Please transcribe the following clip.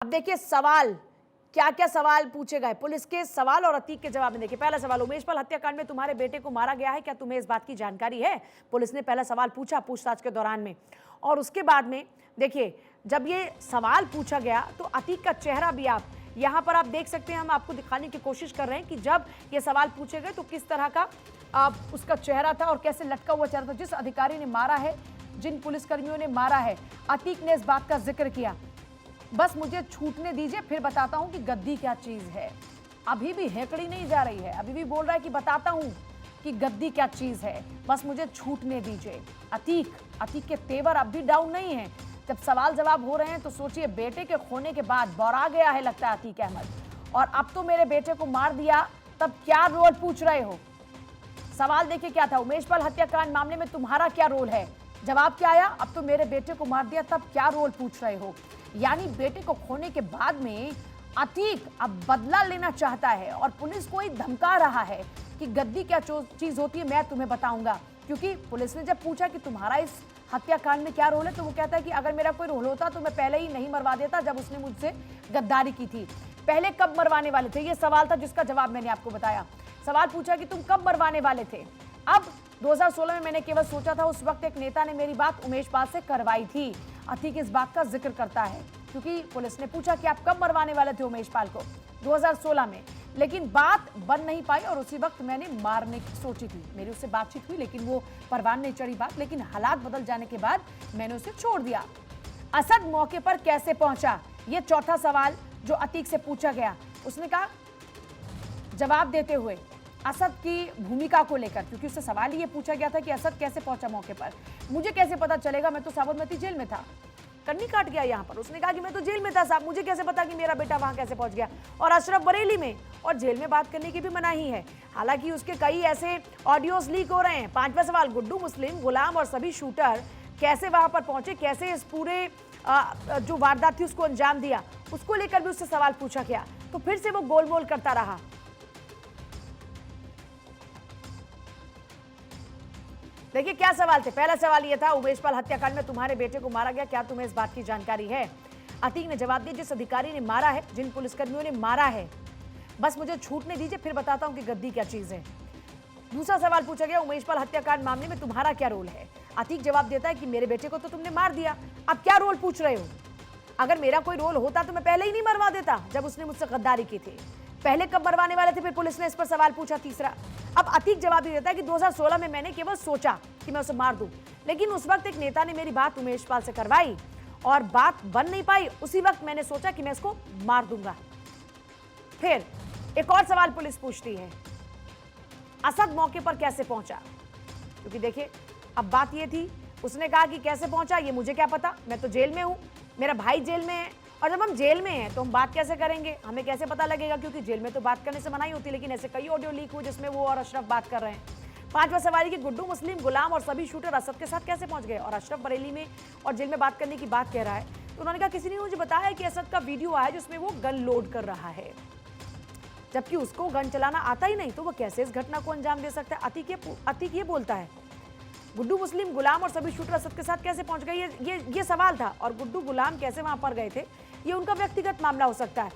अब देखिए सवाल क्या क्या सवाल पूछे गए पुलिस के सवाल और अतीक के जवाब में। देखिए पहला सवाल, उमेशपाल हत्याकांड में तुम्हारे बेटे को मारा गया है, क्या तुम्हें इस बात की जानकारी है? पुलिस ने पहला सवाल पूछा पूछताछ के दौरान में। और उसके बाद में देखिए जब ये सवाल पूछा गया तो अतीक का चेहरा भी आप यहाँ पर आप देख सकते हैं, हम आपको दिखाने की कोशिश कर रहे हैं कि जब ये सवाल पूछे गए तो किस तरह का उसका चेहरा था और कैसे लटका हुआ चेहरा था। जिस अधिकारी ने मारा है, जिन पुलिसकर्मियों ने मारा है, अतीक ने इस बात का जिक्र किया, बस मुझे छूटने दीजिए फिर बताता हूं कि गद्दी क्या चीज है। अभी भी हेकड़ी नहीं जा रही है, अभी भी बोल रहा है कि बताता हूं कि गद्दी क्या चीज है, बस मुझे छूटने दीजिए। अतीक के तेवर अब भी डाउन नहीं है। जब सवाल जवाब हो रहे हैं तो सोचिए, बेटे के खोने के बाद बौरा गया है लगता है अतीक अहमद, और अब तो मेरे बेटे को मार दिया, तब क्या रोल पूछ रहे हो। सवाल देखिए क्या था, उमेशपाल हत्याकांड मामले में तुम्हारा क्या रोल है? जवाब क्या आया, अब तो मेरे बेटे को मार दिया, तब क्या रोल पूछ रहे हो। यानी बेटे को खोने के बाद में अतीक अब बदला लेना चाहता है और पुलिस को ही धमका रहा है कि गद्दी क्या चीज होती है मैं तुम्हें बताऊंगा। क्योंकि पुलिस ने जब पूछा कि तुम्हारा इस हत्याकांड में क्या रोल है, तो वो कहता है कि अगर मेरा कोई रोल होता तो मैं पहले ही नहीं मरवा देता जब उसने मुझसे गद्दारी की थी। पहले कब मरवाने वाले थे, ये सवाल था जिसका जवाब मैंने आपको बताया। सवाल पूछा कि तुम कब मरवाने वाले थे। अब 2016 में मैंने केवल सोचा था, उस वक्त एक नेता ने मेरी बात उमेशपाल से करवाई थी। अतीक इस बात का जिक्र करता है क्योंकि पुलिस ने पूछा कि आप कब मरवाने वाले थे उमेशपाल को, 2016 में, लेकिन बात बन नहीं पाई और उसी वक्त मैंने मारने की सोची थी। मेरी उससे बातचीत हुई लेकिन वो परवान नहीं चढ़ी बात, लेकिन हालात बदल जाने के बाद मैंने उसे छोड़ दिया। असद मौके पर कैसे पहुंचा, ये चौथा सवाल जो अतीक से पूछा गया। उसने कहा जवाब देते हुए असद की भूमिका को लेकर, क्योंकि उससे सवाल ये पूछा गया था कि असद कैसे पहुंचा मौके पर। मुझे कैसे पता चलेगा, मैं तो साबरमती जेल में था। कन्नी काट गया यहाँ पर। उसने कहा कि मैं तो जेल में था साहब, मुझे कैसे पता कि मेरा बेटा वहां कैसे पहुंच गया, और अशरफ बरेली में, और जेल में बात करने की भी मनाही है। हालांकि उसके कई ऐसे ऑडियोज लीक हो रहे हैं। पांचवा सवाल, गुड्डू मुस्लिम, गुलाम और सभी शूटर कैसे वहां पर पहुंचे, कैसे इस पूरे जो वारदात थी उसको अंजाम दिया, उसको लेकर भी उससे सवाल पूछा गया। तो फिर से वो गोलमोल करता रहा। देखिए क्या सवाल थे। पहला सवाल यह था, उमेशपाल हत्याकांड में तुम्हारे बेटे को मारा गया, क्या तुम्हें इस बात की जानकारी है? अतीक ने जवाब दिया, जिस अधिकारी ने मारा है, जिन पुलिसकर्मियों ने मारा है, बस मुझे छूटने दीजिए फिर बताता हूं कि गद्दी क्या चीज है। दूसरा सवाल पूछा गया, उमेशपाल हत्याकांड मामले में तुम्हारा क्या रोल है? अतीक जवाब देता है कि मेरे बेटे को तो तुमने मार दिया, अब क्या रोल पूछ रहे हो। अगर मेरा कोई रोल होता तो मैं पहले ही नहीं मरवा देता जब उसने मुझसे गद्दारी की थी। पहले कब मरवाने वाले थे, फिर पुलिस ने इस पर सवाल पूछा। तीसरा, अब अतीक जवाब दे देता है कि 2016 में मैंने केवल सोचा कि मैं उसे मार दूं, लेकिन उस वक्त एक नेता ने मेरी बात उमेशपाल से करवाई और बात बन नहीं पाई, उसी वक्त मैंने सोचा कि मैं इसको मार दूंगा। फिर एक और सवाल पुलिस पूछती है, असद मौके पर कैसे पहुंचा? क्योंकि देखिए अब बात यह थी, उसने कहा कि कैसे पहुंचा ये मुझे क्या पता, मैं तो जेल में हूं, मेरा भाई जेल में है, और जब हम जेल में हैं तो हम बात कैसे करेंगे, हमें कैसे पता लगेगा, क्योंकि जेल में तो बात करने से मनाही होती है। लेकिन ऐसे कई ऑडियो लीक हुए जिसमें वो और अशरफ बात कर रहे हैं। पांचवा सवाल कि गुड्डू मुस्लिम, गुलाम और सभी शूटर असद के साथ कैसे पहुंच गए, और अशरफ बरेली में और जेल में बात करने की बात कह रहा है। तो उन्होंने कहा किसी ने मुझे बताया कि असद का वीडियो आया जिसमें वो गन लोड कर रहा है, जबकि उसको गन चलाना आता ही नहीं, तो वो कैसे इस घटना को अंजाम दे सकता है। अतीक ये बोलता है, गुड्डू मुस्लिम, गुलाम और सभी शूटर असद के साथ कैसे पहुंच गए, ये सवाल था। और गुड्डू गुलाम कैसे वहां पर गए थे, ये उनका व्यक्तिगत मामला हो सकता है।